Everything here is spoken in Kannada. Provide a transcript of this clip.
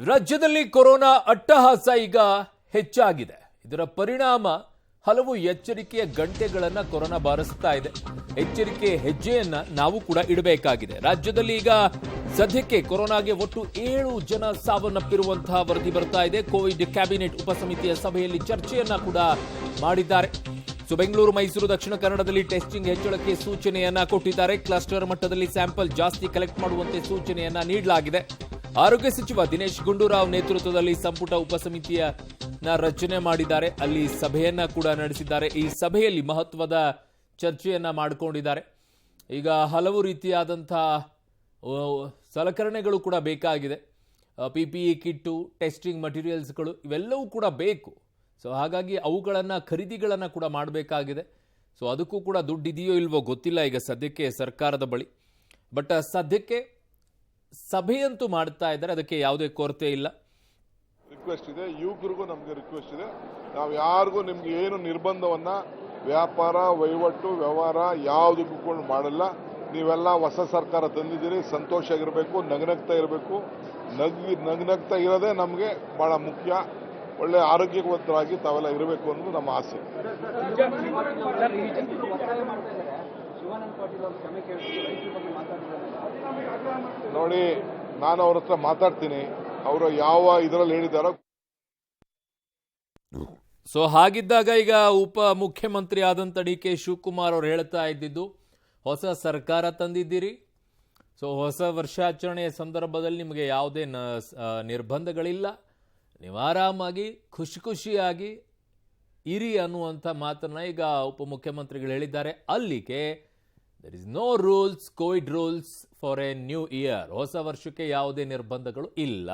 ರಾಜ್ಯದಲ್ಲಿ ಕೊರೋನಾ ಅಟ್ಟಹಾಸ ಈಗ ಹೆಚ್ಚಾಗಿದೆ. ಇದರ ಪರಿಣಾಮ ಹಲವು ಎಚ್ಚರಿಕೆಯ ಗಂಟೆಗಳನ್ನು ಕೊರೋನಾ ಬಾರಿಸ್ತಾ ಇದೆ. ಎಚ್ಚರಿಕೆ ಹೆಜ್ಜೆಯನ್ನ ನಾವು ಕೂಡ ಇಡಬೇಕಾಗಿದೆ. ರಾಜ್ಯದಲ್ಲಿ ಈಗ ಸದ್ಯಕ್ಕೆ ಕೊರೋನಾಗೆ ಒಟ್ಟು 7 ಜನ ಸಾವನ್ನಪ್ಪಿರುವಂತಹ ವರದಿ ಬರ್ತಾ ಇದೆ. ಕೋವಿಡ್ ಕ್ಯಾಬಿನೆಟ್ ಉಪಸಮಿತಿಯ ಸಭೆಯಲ್ಲಿ ಚರ್ಚೆಯನ್ನ ಕೂಡ ಮಾಡಿದ್ದಾರೆ. ಬೆಂಗಳೂರು, ಮೈಸೂರು, ದಕ್ಷಿಣ ಕನ್ನಡದಲ್ಲಿ ಟೆಸ್ಟಿಂಗ್ ಹೆಚ್ಚಳಕ್ಕೆ ಸೂಚನೆಯನ್ನ ಕೊಟ್ಟಿದ್ದಾರೆ. ಕ್ಲಸ್ಟರ್ ಮಟ್ಟದಲ್ಲಿ ಸ್ಯಾಂಪಲ್ ಜಾಸ್ತಿ ಕಲೆಕ್ಟ್ ಮಾಡುವಂತೆ ಸೂಚನೆಯನ್ನ ನೀಡಲಾಗಿದೆ. ಆರೋಗ್ಯ ಸಚಿವ ದಿನೇಶ್ ಗುಂಡೂರಾವ್ ನೇತೃತ್ವದಲ್ಲಿ ಸಂಪುಟ ಉಪಸಮಿತಿಯನ್ನ ರಚನೆ ಮಾಡಿದ್ದಾರೆ. ಅಲ್ಲಿ ಸಭೆಯನ್ನ ಕೂಡ ನಡೆಸಿದ್ದಾರೆ. ಈ ಸಭೆಯಲ್ಲಿ ಮಹತ್ವದ ಚರ್ಚೆಯನ್ನ ಮಾಡಿಕೊಂಡಿದ್ದಾರೆ. ಈಗ ಹಲವು ರೀತಿಯಾದಂತಹ ಸಲಕರಣೆಗಳು ಕೂಡ ಬೇಕಾಗಿದೆ. PPE ಕಿಟ್ಟು, ಟೆಸ್ಟಿಂಗ್ ಮಟೀರಿಯಲ್ಸ್ಗಳು ಇವೆಲ್ಲವೂ ಕೂಡ ಬೇಕು. ಹಾಗಾಗಿ ಅವುಗಳನ್ನು ಖರೀದಿಗಳನ್ನು ಕೂಡ ಮಾಡಬೇಕಾಗಿದೆ. ಅದಕ್ಕೂ ಕೂಡ ದುಡ್ಡಿದೆಯೋ ಇಲ್ವೋ ಗೊತ್ತಿಲ್ಲ ಈಗ ಸದ್ಯಕ್ಕೆ ಸರ್ಕಾರದ ಬಳಿ. ಬಟ್ ಸದ್ಯಕ್ಕೆ ಸಭೆಯಂತೂ ಮಾಡ್ತಾ ಇದ್ದಾರೆ, ಅದಕ್ಕೆ ಯಾವುದೇ ಕೊರತೆ ಇಲ್ಲ. ರಿಕ್ವೆಸ್ಟ್ ಇದೆ, ಯುವಕರಿಗೂ ನಮಗೆ ರಿಕ್ವೆಸ್ಟ್ ಇದೆ. ನಾವು ಯಾರಿಗೂ ನಿಮ್ಗೆ ಏನು ನಿರ್ಬಂಧವನ್ನ ವ್ಯಾಪಾರ, ವಹಿವಾಟು, ವ್ಯವಹಾರ ಯಾವುದಕ್ಕೂ ಕೂಡ ಮಾಡಲ್ಲ. ನೀವೆಲ್ಲ ಹೊಸ ಸರ್ಕಾರ ತಂದಿದ್ದೀರಿ, ಸಂತೋಷ ಆಗಿರಬೇಕು, ನಗನಗ್ತಾ ಇರಬೇಕು. ನಗನಗ್ತಾ ಇರೋದೇ ನಮಗೆ ಬಹಳ ಮುಖ್ಯ. ಒಳ್ಳೆ ಆರೋಗ್ಯವಂತರಾಗಿ ತಾವೆಲ್ಲ ಇರಬೇಕು ಅನ್ನೋದು ನಮ್ಮ ಆಸೆ. ನೋಡಿ, ನಾನು ಅವ್ರ ಹತ್ರ ಮಾತಾಡ್ತೀನಿ, ಅವರು ಯಾವ ಇದರಲ್ಲಿ ಹೇಳಿದಾರೋ. ಹಾಗಿದ್ದಾಗ ಈಗ ಉಪ ಮುಖ್ಯಮಂತ್ರಿ ಆದಂತ DK ಶಿವಕುಮಾರ್ ಅವರು ಹೇಳ್ತಾ ಇದ್ದಿದ್ದು, ಹೊಸ ಸರ್ಕಾರ ತಂದಿದ್ದೀರಿ, ಹೊಸ ವರ್ಷಾಚರಣೆಯ ಸಂದರ್ಭದಲ್ಲಿ ನಿಮಗೆ ಯಾವುದೇ ನಿರ್ಬಂಧಗಳಿಲ್ಲ, ನೀವು ಆರಾಮಾಗಿ ಖುಷಿಯಾಗಿ ಇರಿ ಅನ್ನುವಂಥ ಮಾತನ್ನ ಈಗ ಉಪಮುಖ್ಯಮಂತ್ರಿಗಳು ಹೇಳಿದ್ದಾರೆ. ಅಲ್ಲಿಗೆ there is no rules, COVID rules for a new year. ಹೊಸ ವರ್ಷಕ್ಕೆ ಯಾವುದೇ ನಿರ್ಬಂಧಗಳು ಇಲ್ಲ.